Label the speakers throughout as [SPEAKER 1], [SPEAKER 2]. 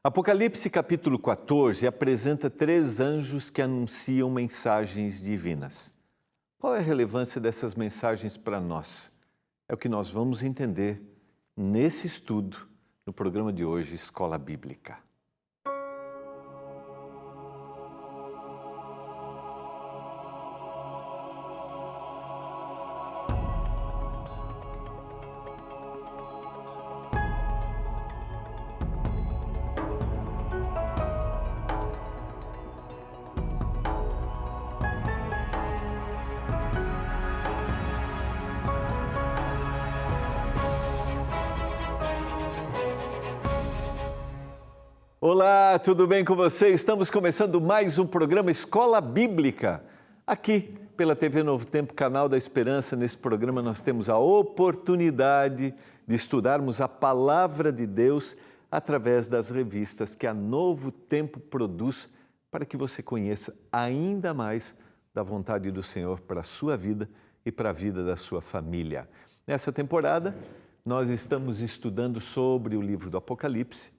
[SPEAKER 1] Apocalipse capítulo 14 apresenta 3 anjos que anunciam mensagens divinas. Qual é a relevância dessas mensagens para nós? É o que nós vamos entender nesse estudo, no programa de hoje, Escola Bíblica. Olá, tudo bem com você? Estamos começando mais um programa Escola Bíblica. Aqui pela TV Novo Tempo, canal da Esperança, nesse programa nós temos a oportunidade de estudarmos a Palavra de Deus através das revistas que a Novo Tempo produz para que você conheça ainda mais da vontade do Senhor para a sua vida e para a vida da sua família. Nessa temporada, nós estamos estudando sobre o livro do Apocalipse.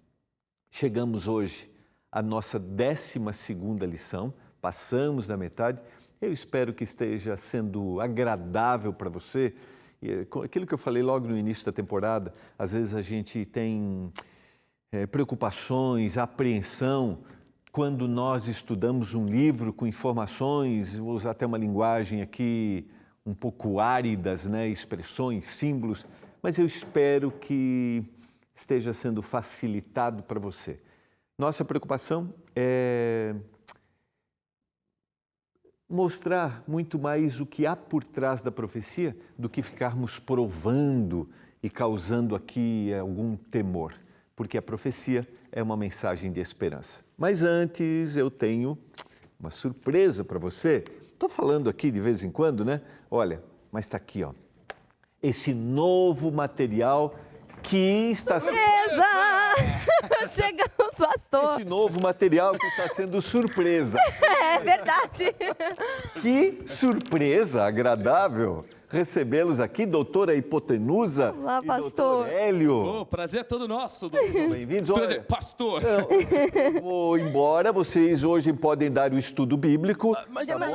[SPEAKER 1] Chegamos hoje à nossa 12ª lição, passamos da metade. Eu espero que esteja sendo agradável para você. Aquilo que eu falei logo no início da temporada, às vezes a gente tem preocupações, apreensão, quando nós estudamos um livro com informações, vou usar até uma linguagem aqui um pouco áridas, né? Expressões, símbolos, mas eu espero que esteja sendo facilitado para você. Nossa preocupação é mostrar muito mais o que há por trás da profecia do que ficarmos provando e causando aqui algum temor, porque a profecia é uma mensagem de esperança. Mas antes eu tenho uma surpresa para você. Estou falando aqui de vez em quando, né? Olha, mas está aqui, ó, esse novo material que está sendo...
[SPEAKER 2] Chegamos, pastor!
[SPEAKER 1] Esse novo material que está sendo surpresa.
[SPEAKER 2] É verdade!
[SPEAKER 1] Que surpresa agradável recebê-los aqui, doutora Hipotenusa.
[SPEAKER 2] Olá,
[SPEAKER 1] e
[SPEAKER 2] pastor.
[SPEAKER 1] doutor Hélio.
[SPEAKER 3] Prazer é todo nosso.
[SPEAKER 1] Bem-vindos.
[SPEAKER 3] Prazer, pastor.
[SPEAKER 1] Vou embora, vocês hoje podem dar o estudo bíblico.
[SPEAKER 3] Mas
[SPEAKER 1] tá bom?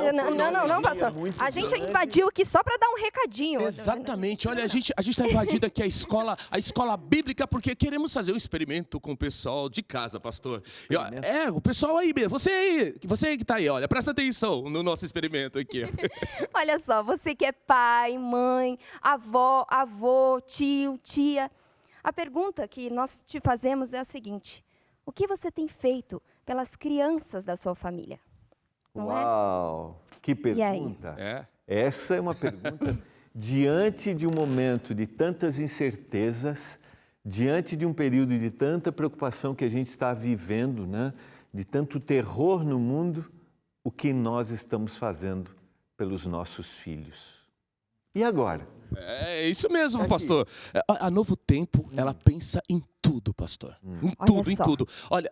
[SPEAKER 2] Não, pastor. A gente invadiu aqui só para dar um recadinho.
[SPEAKER 3] Exatamente. Olha, a gente está invadindo aqui a escola bíblica, porque queremos fazer um experimento com o pessoal de casa, pastor. O pessoal aí, você que está aí, olha, presta atenção no nosso experimento aqui.
[SPEAKER 2] Olha só, você que é pai, mãe, avó, avô, tio, tia. A pergunta que nós te fazemos é a seguinte: o que você tem feito pelas crianças da sua família? Não
[SPEAKER 1] Uau, que pergunta. Essa é uma pergunta diante de um momento de tantas incertezas, diante de um período de tanta preocupação que a gente está vivendo, né? De tanto terror no mundo, o que nós estamos fazendo pelos nossos filhos? E agora?
[SPEAKER 3] É isso mesmo, pastor. A Novo Tempo, ela pensa em tudo, pastor. Em tudo. Olha,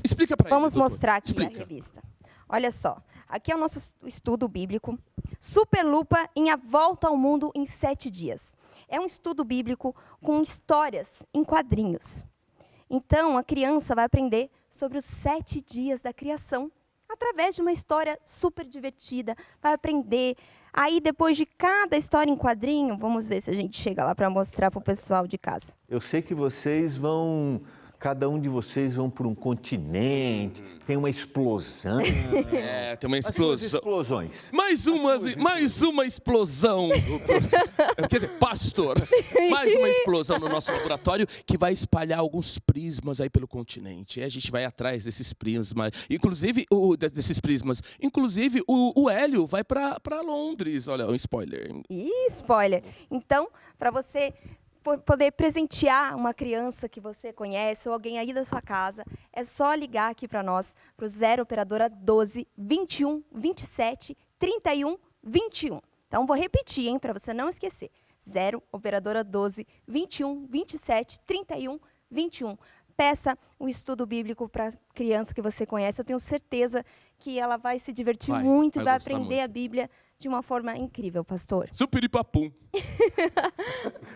[SPEAKER 3] explica para ele.
[SPEAKER 2] Vamos mostrar aqui a revista. Olha só, aqui é o nosso estudo bíblico, Superlupa em A Volta ao Mundo em 7 Dias. É um estudo bíblico com histórias em quadrinhos. Então, a criança vai aprender sobre os 7 dias da criação, através de uma história super divertida, vai aprender. Aí, depois de cada história em quadrinho, vamos ver se a gente chega lá para mostrar para o pessoal de casa.
[SPEAKER 1] Eu sei que cada um de vocês vão para um continente, tem uma explosão.
[SPEAKER 3] Tem uma explosão.
[SPEAKER 1] Explosões.
[SPEAKER 3] Mais uma explosão, doutor. Quer dizer, pastor. Mais uma explosão no nosso laboratório que vai espalhar alguns prismas aí pelo continente. E a gente vai atrás desses prismas. Inclusive, o Hélio vai para Londres. Olha, um spoiler.
[SPEAKER 2] Spoiler. Então, para você poder presentear uma criança que você conhece ou alguém aí da sua casa, é só ligar aqui para nós, para o 0 operadora 12 21 27 31 21. Então, vou repetir, hein, para você não esquecer. 0 operadora 12 21 27 31 21. Peça um estudo bíblico para a criança que você conhece. Eu tenho certeza que ela vai se divertir muito e vai aprender a Bíblia de uma forma incrível, pastor.
[SPEAKER 3] Superipapum.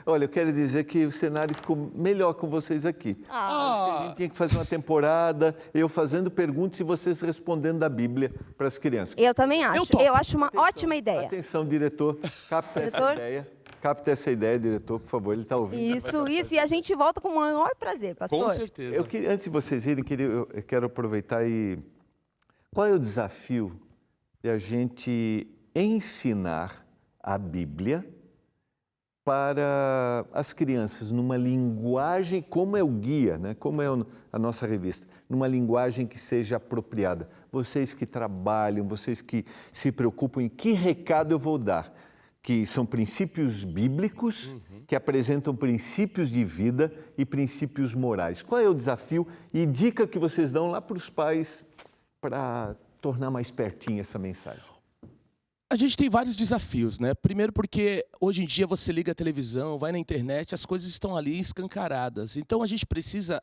[SPEAKER 1] Olha, eu quero dizer que o cenário ficou melhor com vocês aqui. A gente tinha que fazer uma temporada, eu fazendo perguntas e vocês respondendo da Bíblia para as crianças.
[SPEAKER 2] Eu também acho.
[SPEAKER 3] topo.
[SPEAKER 2] Eu acho uma ótima ideia.
[SPEAKER 1] Atenção, diretor, capta essa
[SPEAKER 2] Diretor?
[SPEAKER 1] ideia. Capta essa ideia, diretor, por favor, ele está ouvindo.
[SPEAKER 2] Isso. E a gente volta com o maior prazer, pastor.
[SPEAKER 3] Com certeza.
[SPEAKER 1] Antes de vocês irem, eu quero aproveitar e... Qual é o desafio de a gente ensinar a Bíblia para as crianças numa linguagem, como é o guia, né? Como é a nossa revista, numa linguagem que seja apropriada? Vocês que trabalham, vocês que se preocupam em que recado eu vou dar, que são princípios bíblicos, que apresentam princípios de vida e princípios morais. Qual é o desafio e dica que vocês dão lá para os pais para tornar mais pertinho essa mensagem?
[SPEAKER 3] A gente tem vários desafios, né? Primeiro porque hoje em dia você liga a televisão, vai na internet, as coisas estão ali escancaradas. Então a gente precisa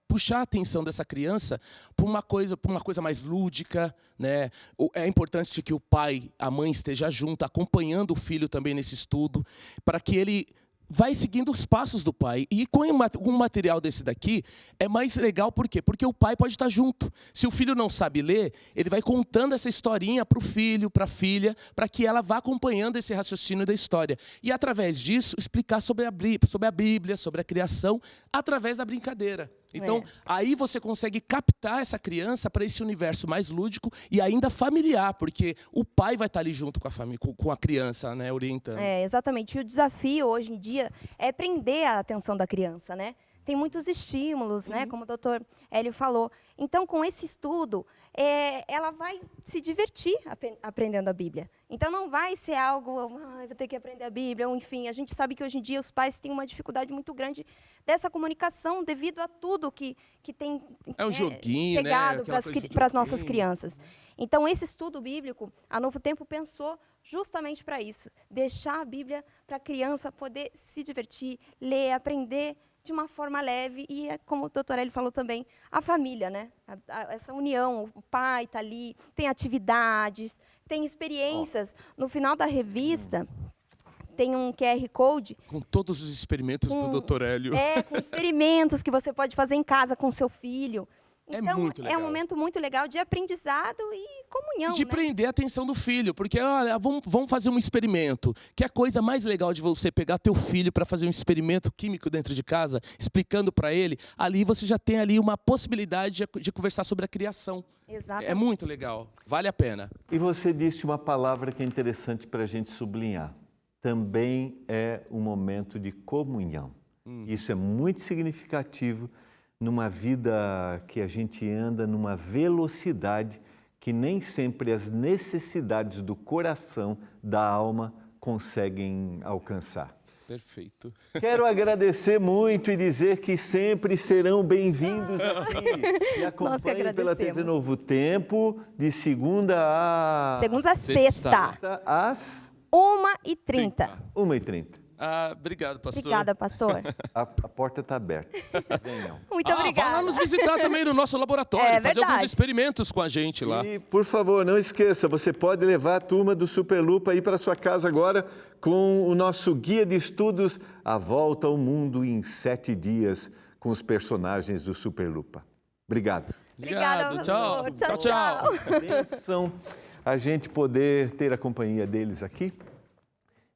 [SPEAKER 3] puxar a atenção dessa criança para uma coisa mais lúdica, né? É importante que o pai, a mãe esteja junto, acompanhando o filho também nesse estudo, para que ele vai seguindo os passos do pai. E com um material desse daqui, é mais legal por quê? Porque o pai pode estar junto. Se o filho não sabe ler, ele vai contando essa historinha para o filho, para a filha, para que ela vá acompanhando esse raciocínio da história. E, através disso, explicar sobre a Bíblia, sobre a criação, através da brincadeira. Então, aí você consegue captar essa criança para esse universo mais lúdico e ainda familiar, porque o pai vai estar ali junto com a família, com a criança, né, orientando.
[SPEAKER 2] Exatamente. E o desafio hoje em dia é prender a atenção da criança, né? Tem muitos estímulos, né? Como o doutor Hélio falou. Então, com esse estudo, ela vai se divertir aprendendo a Bíblia. Então, não vai ser algo, vou ter que aprender a Bíblia, ou enfim. A gente sabe que hoje em dia os pais têm uma dificuldade muito grande dessa comunicação devido a tudo que tem
[SPEAKER 3] joguinho,
[SPEAKER 2] chegado,
[SPEAKER 3] né?
[SPEAKER 2] para as nossas crianças. Então, esse estudo bíblico, a Novo Tempo pensou justamente para isso. Deixar a Bíblia para a criança poder se divertir, ler, aprender de uma forma leve e, como o doutor Hélio falou também, a família, né? Essa união, o pai está ali, tem atividades, tem experiências. No final da revista, tem um QR Code.
[SPEAKER 3] Com todos os experimentos do doutor Hélio.
[SPEAKER 2] Com experimentos que você pode fazer em casa com seu filho. Então,
[SPEAKER 3] muito legal.
[SPEAKER 2] É um momento muito legal de aprendizado e comunhão.
[SPEAKER 3] De prender a atenção do filho, porque, olha, vamos fazer um experimento. Que é a coisa mais legal de você pegar teu filho para fazer um experimento químico dentro de casa, explicando para ele, ali você já tem ali uma possibilidade de conversar sobre a criação.
[SPEAKER 2] Exatamente.
[SPEAKER 3] É muito legal, vale a pena.
[SPEAKER 1] E você disse uma palavra que é interessante para a gente sublinhar. Também é um momento de comunhão. Isso é muito significativo numa vida que a gente anda numa velocidade que nem sempre as necessidades do coração, da alma, conseguem alcançar.
[SPEAKER 3] Perfeito.
[SPEAKER 1] Quero agradecer muito e dizer que sempre serão bem-vindos aqui. E acompanhem pela TV Novo Tempo, de segunda a
[SPEAKER 2] sexta.
[SPEAKER 1] Às
[SPEAKER 2] 1h30.
[SPEAKER 1] 1h30.
[SPEAKER 3] Obrigado, pastor.
[SPEAKER 2] Obrigada, pastor.
[SPEAKER 1] A porta está aberta. Venham.
[SPEAKER 2] Muito obrigada.
[SPEAKER 3] Vá lá nos visitar também no nosso laboratório, fazer alguns experimentos com a gente lá.
[SPEAKER 1] E, por favor, não esqueça, você pode levar a turma do Superlupa aí para sua casa agora com o nosso guia de estudos A Volta ao Mundo em 7 Dias, com os personagens do Superlupa. Obrigado.
[SPEAKER 3] Obrigado, tchau.
[SPEAKER 2] Tchau.
[SPEAKER 1] Bênção a gente poder ter a companhia deles aqui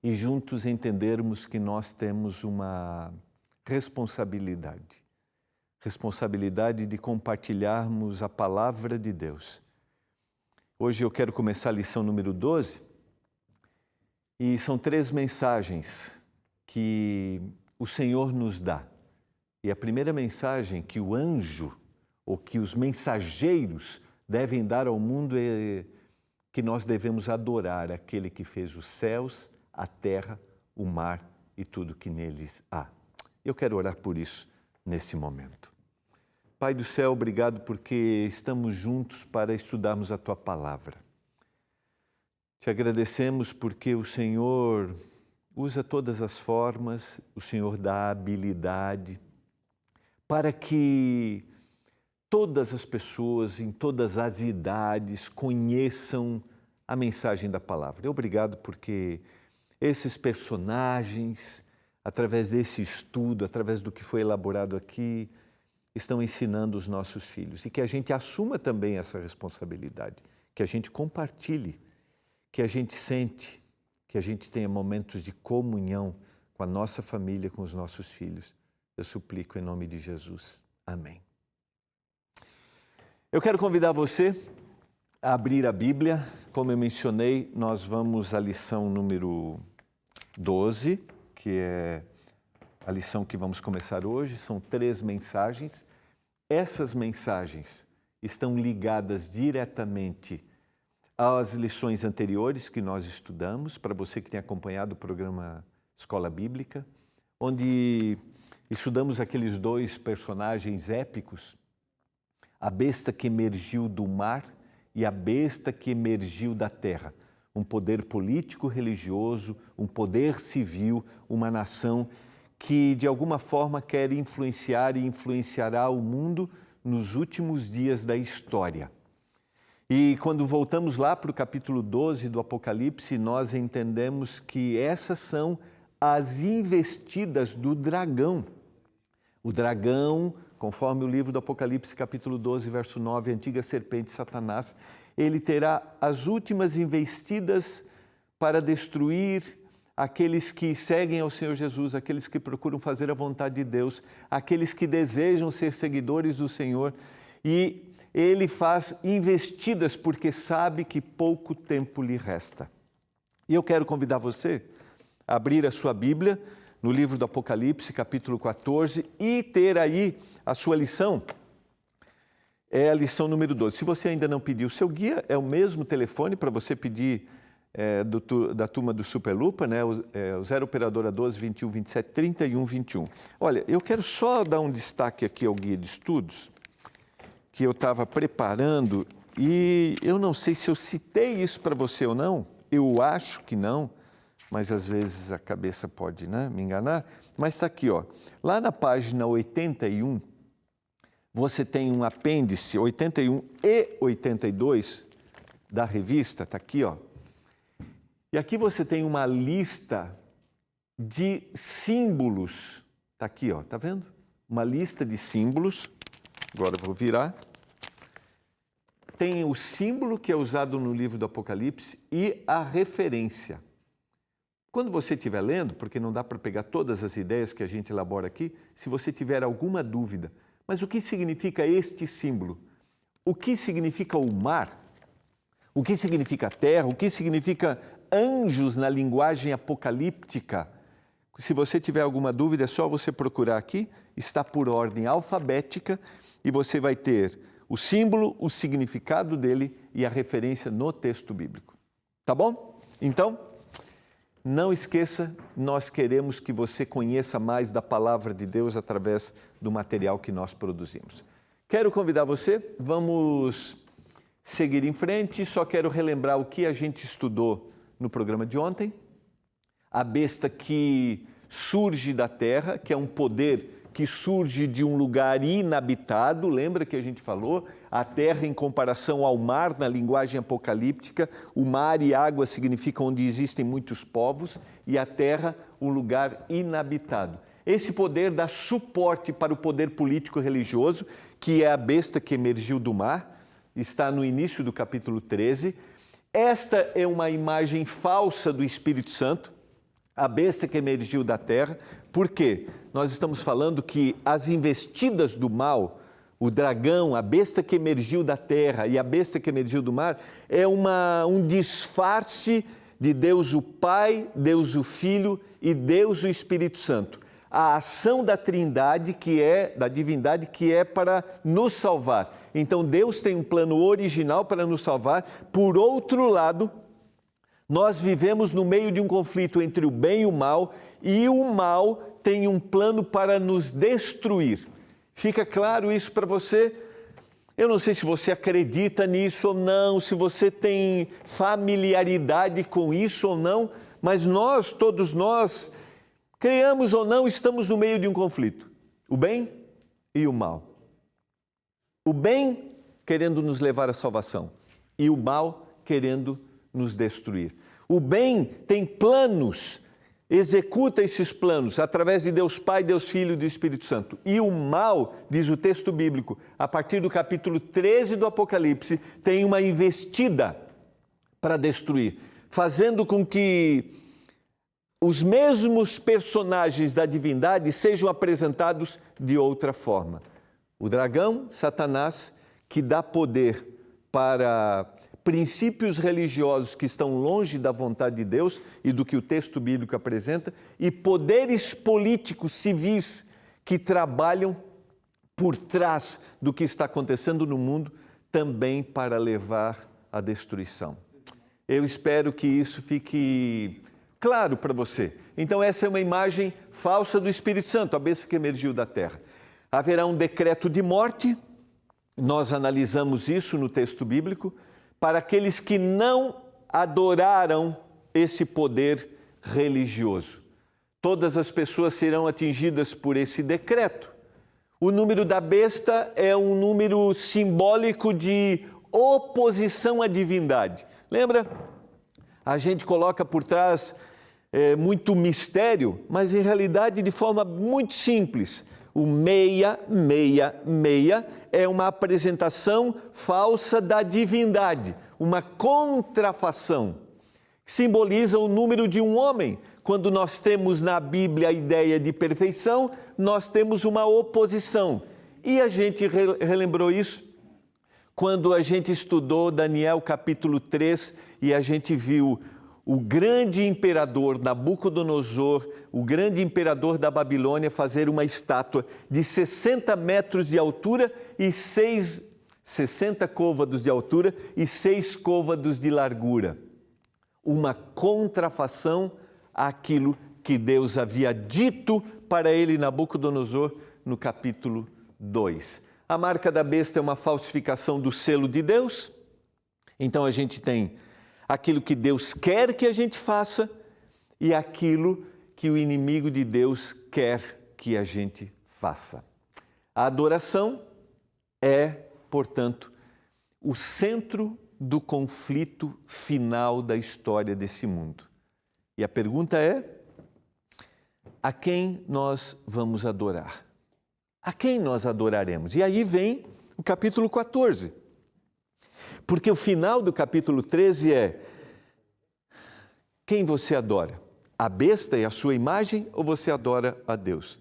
[SPEAKER 1] e juntos entendermos que nós temos uma responsabilidade de compartilharmos a palavra de Deus. Hoje eu quero começar a lição número 12 e são 3 mensagens que o Senhor nos dá. E a primeira mensagem que o anjo ou que os mensageiros devem dar ao mundo é que nós devemos adorar aquele que fez os céus, a terra, o mar e tudo que neles há. Eu quero orar por isso nesse momento. Pai do céu, obrigado porque estamos juntos para estudarmos a Tua palavra. Te agradecemos porque o Senhor usa todas as formas, o Senhor dá habilidade para que todas as pessoas em todas as idades conheçam a mensagem da palavra. Obrigado porque esses personagens, através desse estudo, através do que foi elaborado aqui, estão ensinando os nossos filhos. E que a gente assuma também essa responsabilidade, que a gente compartilhe, que a gente sente, que a gente tenha momentos de comunhão com a nossa família, com os nossos filhos. Eu suplico em nome de Jesus. Amém. Eu quero convidar você a abrir a Bíblia. Como eu mencionei, nós vamos à lição número 12, que é a lição que vamos começar hoje. São 3 mensagens. Essas mensagens estão ligadas diretamente às lições anteriores que nós estudamos, para você que tem acompanhado o programa Escola Bíblica, onde estudamos aqueles 2 personagens épicos, a besta que emergiu do mar e a besta que emergiu da terra. Um poder político, religioso, um poder civil, uma nação que de alguma forma quer influenciar e influenciará o mundo nos últimos dias da história. E quando voltamos lá para o capítulo 12 do Apocalipse, nós entendemos que essas são as investidas do dragão. O dragão, conforme o livro do Apocalipse, capítulo 12, verso 9, a antiga serpente Satanás, ele terá as últimas investidas para destruir aqueles que seguem ao Senhor Jesus, aqueles que procuram fazer a vontade de Deus, aqueles que desejam ser seguidores do Senhor. E ele faz investidas porque sabe que pouco tempo lhe resta. E eu quero convidar você a abrir a sua Bíblia no livro do Apocalipse, capítulo 14, e ter aí a sua lição. É a lição número 12. Se você ainda não pediu o seu guia, é o mesmo telefone para você pedir da turma do Superlupa, né? O 0 operadora 12 21 27 31 21. Olha, eu quero só dar um destaque aqui ao guia de estudos, que eu estava preparando, e eu não sei se eu citei isso para você ou não, eu acho que não, mas às vezes a cabeça pode, né, me enganar, mas está aqui, ó. Lá na página 81, você tem um apêndice 81 e 82 da revista, está aqui, ó. E aqui você tem uma lista de símbolos, está aqui, ó, tá vendo? Uma lista de símbolos, agora eu vou virar. Tem o símbolo que é usado no livro do Apocalipse e a referência. Quando você estiver lendo, porque não dá para pegar todas as ideias que a gente elabora aqui, se você tiver alguma dúvida, mas o que significa este símbolo? O que significa o mar? O que significa a terra? O que significa anjos na linguagem apocalíptica? Se você tiver alguma dúvida, é só você procurar aqui, está por ordem alfabética e você vai ter o símbolo, o significado dele e a referência no texto bíblico. Tá bom? Então, não esqueça, nós queremos que você conheça mais da palavra de Deus através do material que nós produzimos. Quero convidar você, vamos seguir em frente, só quero relembrar o que a gente estudou no programa de ontem. A besta que surge da terra, que é um poder que surge de um lugar inabitado, lembra que a gente falou? A terra em comparação ao mar, na linguagem apocalíptica, o mar e água significam onde existem muitos povos e a terra, um lugar inabitado. Esse poder dá suporte para o poder político-religioso, que é a besta que emergiu do mar, está no início do capítulo 13. Esta é uma imagem falsa do Espírito Santo, a besta que emergiu da terra. Por quê? Nós estamos falando que as investidas do mal, o dragão, a besta que emergiu da terra e a besta que emergiu do mar, é um disfarce de Deus o Pai, Deus o Filho e Deus o Espírito Santo. A ação da Trindade, da divindade, que é para nos salvar. Então Deus tem um plano original para nos salvar. Por outro lado, nós vivemos no meio de um conflito entre o bem e o mal mal tem um plano para nos destruir. Fica claro isso para você? Eu não sei se você acredita nisso ou não, se você tem familiaridade com isso ou não, mas todos nós, creamos ou não, estamos no meio de um conflito. O bem e o mal. O bem querendo nos levar à salvação e o mal querendo nos destruir. O bem tem planos, executa esses planos através de Deus Pai, Deus Filho e do Espírito Santo. E o mal, diz o texto bíblico, a partir do capítulo 13 do Apocalipse, tem uma investida para destruir, fazendo com que os mesmos personagens da divindade sejam apresentados de outra forma. O dragão, Satanás, que dá poder para princípios religiosos que estão longe da vontade de Deus e do que o texto bíblico apresenta, e poderes políticos civis que trabalham por trás do que está acontecendo no mundo, também para levar à destruição. Eu espero que isso fique claro para você. Então essa é uma imagem falsa do Espírito Santo, a besta que emergiu da terra. Haverá um decreto de morte, nós analisamos isso no texto bíblico, para aqueles que não adoraram esse poder religioso. Todas as pessoas serão atingidas por esse decreto. O número da besta é um número simbólico de oposição à divindade. Lembra? A gente coloca por trás muito mistério, mas em realidade de forma muito simples. O 666 é uma apresentação falsa da divindade, uma contrafação. Simboliza o número de um homem. Quando nós temos na Bíblia a ideia de perfeição, nós temos uma oposição. E a gente relembrou isso quando a gente estudou Daniel capítulo 3 e a gente viu o grande imperador Nabucodonosor, o grande imperador da Babilônia, fazer uma estátua de 60 metros de altura e 60 côvados de altura e 6 côvados de largura. Uma contrafação àquilo que Deus havia dito para ele, Nabucodonosor, no capítulo 2. A marca da besta é uma falsificação do selo de Deus. Então a gente tem aquilo que Deus quer que a gente faça e aquilo que o inimigo de Deus quer que a gente faça. A adoração é, portanto, o centro do conflito final da história desse mundo. E a pergunta é: a quem nós vamos adorar? A quem nós adoraremos? E aí vem o capítulo 14. Porque o final do capítulo 13 é: quem você adora? A besta e a sua imagem ou você adora a Deus?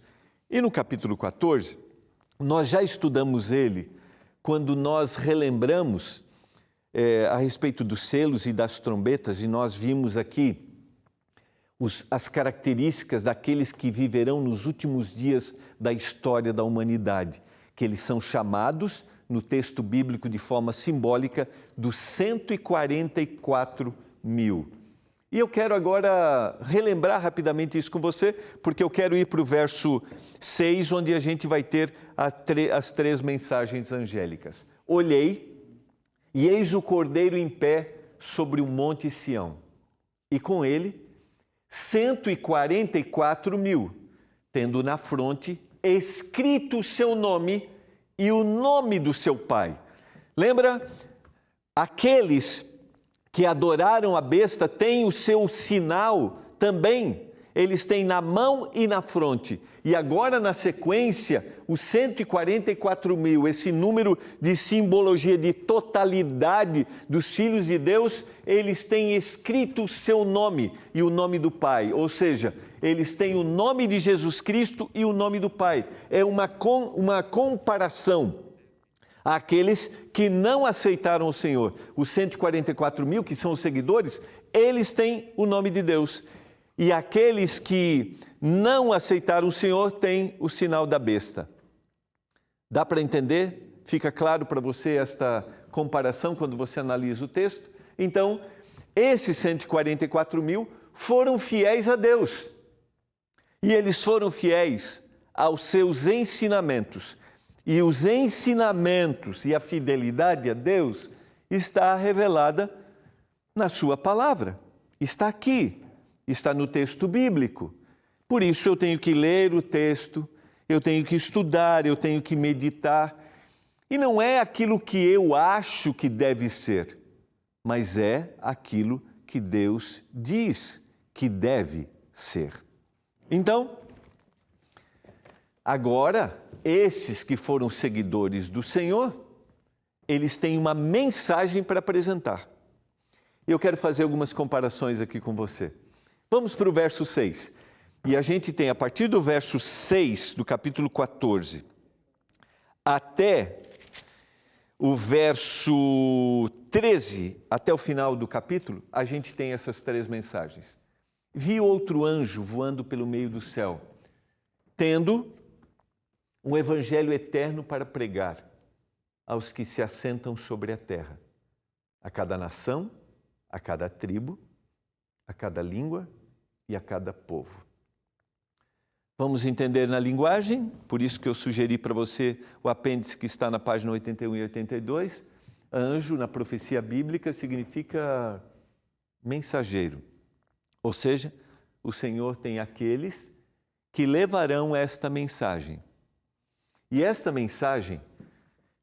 [SPEAKER 1] E no capítulo 14, nós já estudamos ele quando nós relembramos a respeito dos selos e das trombetas, e nós vimos aqui as características daqueles que viverão nos últimos dias da história da humanidade, que eles são chamados no texto bíblico de forma simbólica dos 144 mil. E eu quero agora relembrar rapidamente isso com você, porque eu quero ir para o verso 6, onde a gente vai ter as 3 mensagens angélicas. Olhei, e eis o Cordeiro em pé sobre o monte Sião, e com ele 144 mil, tendo na fronte escrito o seu nome e o nome do seu pai. Lembra? Aqueles que adoraram a besta têm o seu sinal também. Eles têm na mão e na fronte. E agora, na sequência, os 144 mil, esse número de simbologia de totalidade dos filhos de Deus, eles têm escrito o seu nome e o nome do Pai. Ou seja, eles têm o nome de Jesus Cristo e o nome do Pai. É uma comparação àqueles que não aceitaram o Senhor. Os 144 mil, que são os seguidores, eles têm o nome de Deus. E aqueles que não aceitaram o Senhor têm o sinal da besta. Dá para entender? Fica claro para você esta comparação quando você analisa o texto? Então, esses 144 mil foram fiéis a Deus. E eles foram fiéis aos seus ensinamentos. E os ensinamentos e a fidelidade a Deus está revelada na sua palavra. Está aqui, está no texto bíblico. Por isso eu tenho que ler o texto, eu tenho que estudar, eu tenho que meditar. E não é aquilo que eu acho que deve ser, mas é aquilo que Deus diz que deve ser. Então, agora, esses que foram seguidores do Senhor, eles têm uma mensagem para apresentar. Eu quero fazer algumas comparações aqui com você. Vamos para o verso 6. E a gente tem, a partir do verso 6 do capítulo 14, até o verso 13, até o final do capítulo, a gente tem essas 3 mensagens. Vi outro anjo voando pelo meio do céu, tendo um evangelho eterno para pregar aos que se assentam sobre a terra, a cada nação, a cada tribo, a cada língua e a cada povo. Vamos entender na linguagem, por isso que eu sugeri para você o apêndice que está na página 81 e 82. Anjo, na profecia bíblica, significa mensageiro. Ou seja, o Senhor tem aqueles que levarão esta mensagem. E esta mensagem,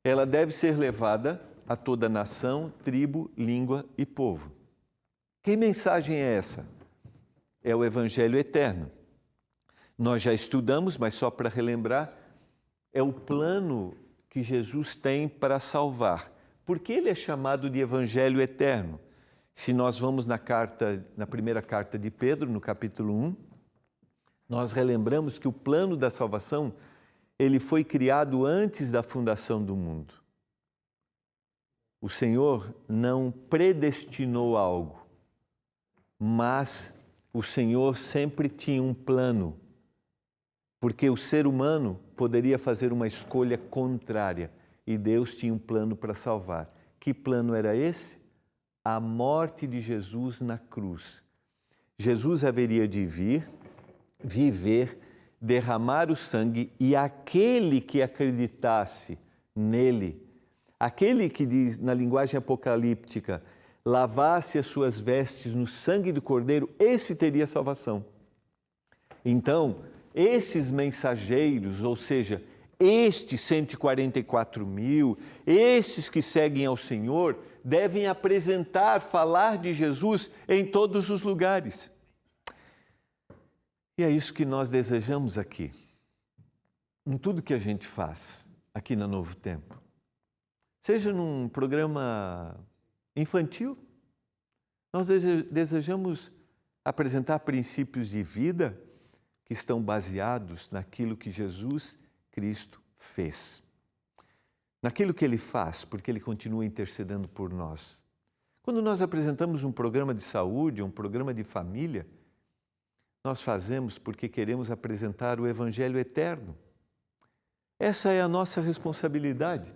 [SPEAKER 1] ela deve ser levada a toda nação, tribo, língua e povo. Que mensagem é essa? É o Evangelho eterno. Nós já estudamos, mas só para relembrar, é o plano que Jesus tem para salvar. Por que ele é chamado de Evangelho eterno? Se nós vamos na primeira carta de Pedro, no capítulo 1, nós relembramos que o plano da salvação, ele foi criado antes da fundação do mundo. O Senhor não predestinou algo, mas o Senhor sempre tinha um plano, porque o ser humano poderia fazer uma escolha contrária e Deus tinha um plano para salvar. Que plano era esse? A morte de Jesus na cruz. Jesus haveria de vir, viver, derramar o sangue e aquele que acreditasse nele, aquele que diz na linguagem apocalíptica, lavasse as suas vestes no sangue do Cordeiro, esse teria salvação. Então, esses mensageiros, ou seja, estes 144 mil, esses que seguem ao Senhor, devem apresentar, falar de Jesus em todos os lugares. E é isso que nós desejamos aqui, em tudo que a gente faz aqui na Novo Tempo. Seja num programa infantil, nós desejamos apresentar princípios de vida que estão baseados naquilo que Jesus Cristo fez. Naquilo que Ele faz, porque Ele continua intercedendo por nós. Quando nós apresentamos um programa de saúde, um programa de família, nós fazemos porque queremos apresentar o Evangelho eterno. Essa é a nossa responsabilidade.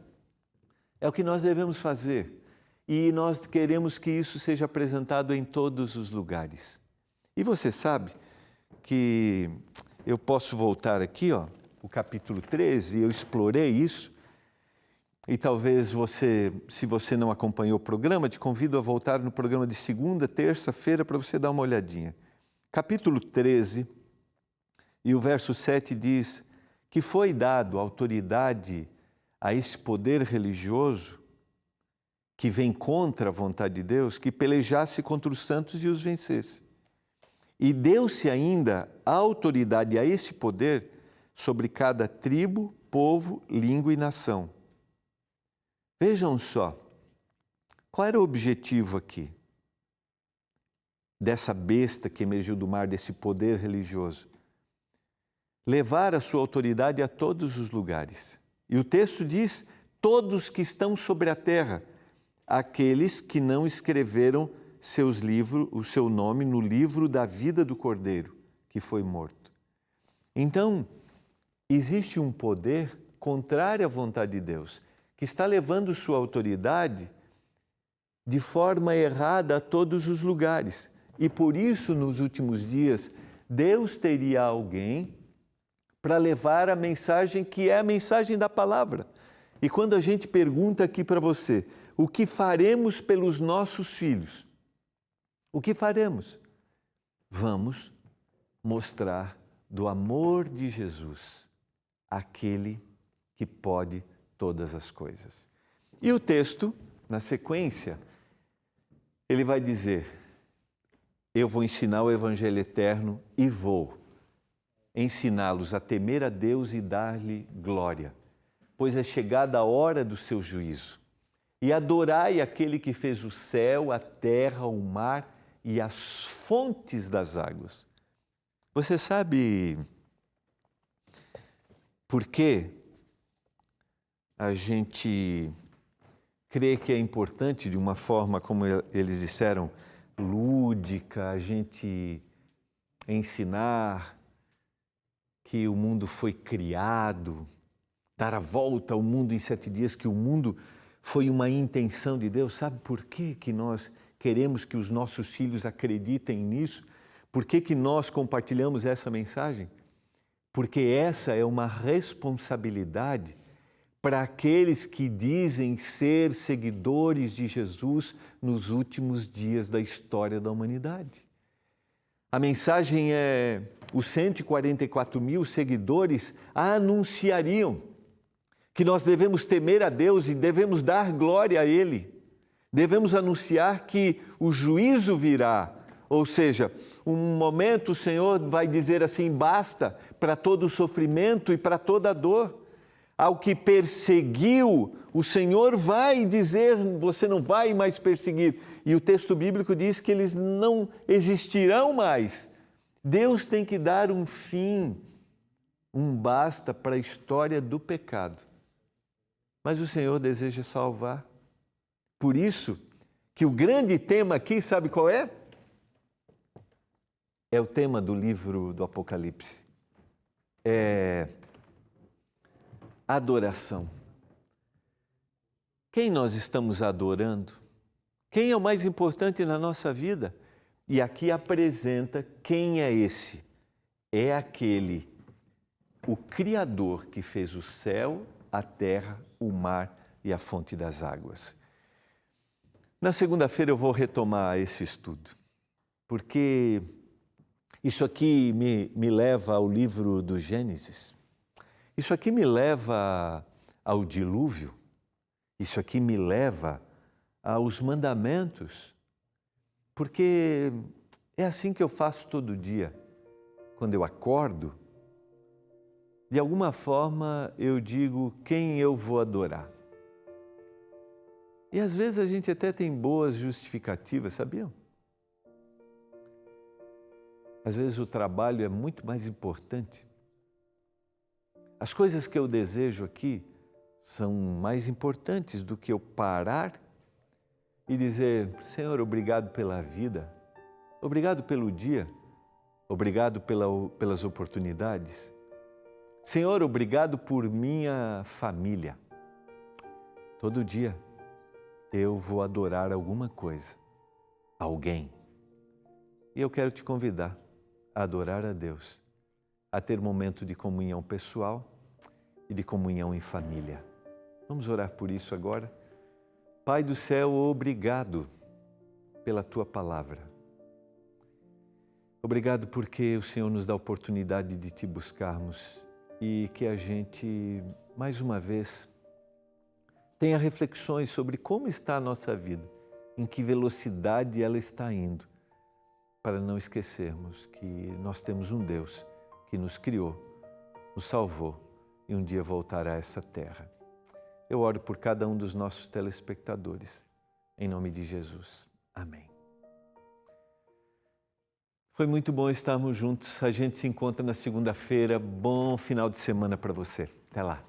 [SPEAKER 1] É o que nós devemos fazer. E nós queremos que isso seja apresentado em todos os lugares. E você sabe que eu posso voltar aqui, o capítulo 13, eu explorei isso, e talvez você, se você não acompanhou o programa, te convido a voltar no programa de segunda, terça-feira, para você dar uma olhadinha. Capítulo 13, e o verso 7 diz que foi dado autoridade a esse poder religioso que vem contra a vontade de Deus, que pelejasse contra os santos e os vencesse. E deu-se ainda a autoridade a esse poder sobre cada tribo, povo, língua e nação. Vejam só, qual era o objetivo aqui dessa besta que emergiu do mar, desse poder religioso? Levar a sua autoridade a todos os lugares. E o texto diz, todos que estão sobre a terra, aqueles que não escreveram seus livros, o seu nome no livro da vida do Cordeiro, que foi morto. Então, existe um poder contrário à vontade de Deus, que está levando sua autoridade de forma errada a todos os lugares. E por isso, nos últimos dias, Deus teria alguém para levar a mensagem que é a mensagem da palavra. E quando a gente pergunta aqui para você, o que faremos pelos nossos filhos? O que faremos? Vamos mostrar do amor de Jesus, aquele que pode todas as coisas. E o texto, na sequência, Ele vai dizer: eu vou ensinar o Evangelho eterno e vou ensiná-los a temer a Deus e dar-lhe glória, pois é chegada a hora do seu juízo. E adorai aquele que fez o céu, a terra, o mar e as fontes das águas. Você sabe por que a gente crê que é importante, de uma forma, como eles disseram, lúdica, a gente ensinar que o mundo foi criado, dar a volta ao mundo em 7 dias, que o mundo foi uma intenção de Deus? Sabe por que nós queremos que os nossos filhos acreditem nisso? Por que nós compartilhamos essa mensagem? Porque essa é uma responsabilidade para aqueles que dizem ser seguidores de Jesus nos últimos dias da história da humanidade. A mensagem é: os 144 mil seguidores anunciariam que nós devemos temer a Deus e devemos dar glória a Ele. Devemos anunciar que o juízo virá, ou seja, um momento o Senhor vai dizer assim: basta para todo o sofrimento e para toda a dor. Ao que perseguiu, o Senhor vai dizer: você não vai mais perseguir. E o texto bíblico diz que eles não existirão mais. Deus tem que dar um fim, um basta para a história do pecado. Mas o Senhor deseja salvar. Por isso que o grande tema aqui, sabe qual é? É o tema do livro do Apocalipse. É adoração. Quem nós estamos adorando? Quem é o mais importante na nossa vida? E aqui apresenta quem é esse. É aquele, o Criador que fez o céu, a terra, o mar e a fonte das águas. Na segunda-feira eu vou retomar esse estudo, porque isso aqui me leva ao livro do Gênesis. Isso aqui me leva ao dilúvio. Isso aqui me leva aos mandamentos, porque é assim que eu faço todo dia. Quando eu acordo, de alguma forma eu digo quem eu vou adorar. E às vezes a gente até tem boas justificativas, sabiam? Às vezes o trabalho é muito mais importante. As coisas que eu desejo aqui são mais importantes do que eu parar e dizer: Senhor, obrigado pela vida, obrigado pelo dia, obrigado pelas oportunidades. Senhor, obrigado por minha família. Todo dia eu vou adorar alguma coisa, alguém. E eu quero te convidar a adorar a Deus, a ter momento de comunhão pessoal e de comunhão em família. Vamos orar por isso agora? Pai do céu, obrigado pela Tua palavra. Obrigado porque o Senhor nos dá a oportunidade de Te buscarmos e que a gente, mais uma vez, tenha reflexões sobre como está a nossa vida, em que velocidade ela está indo, para não esquecermos que nós temos um Deus que nos criou, nos salvou e um dia voltará a essa terra. Eu oro por cada um dos nossos telespectadores, em nome de Jesus. Amém. Foi muito bom estarmos juntos. A gente se encontra na segunda-feira. Bom final de semana para você. Até lá.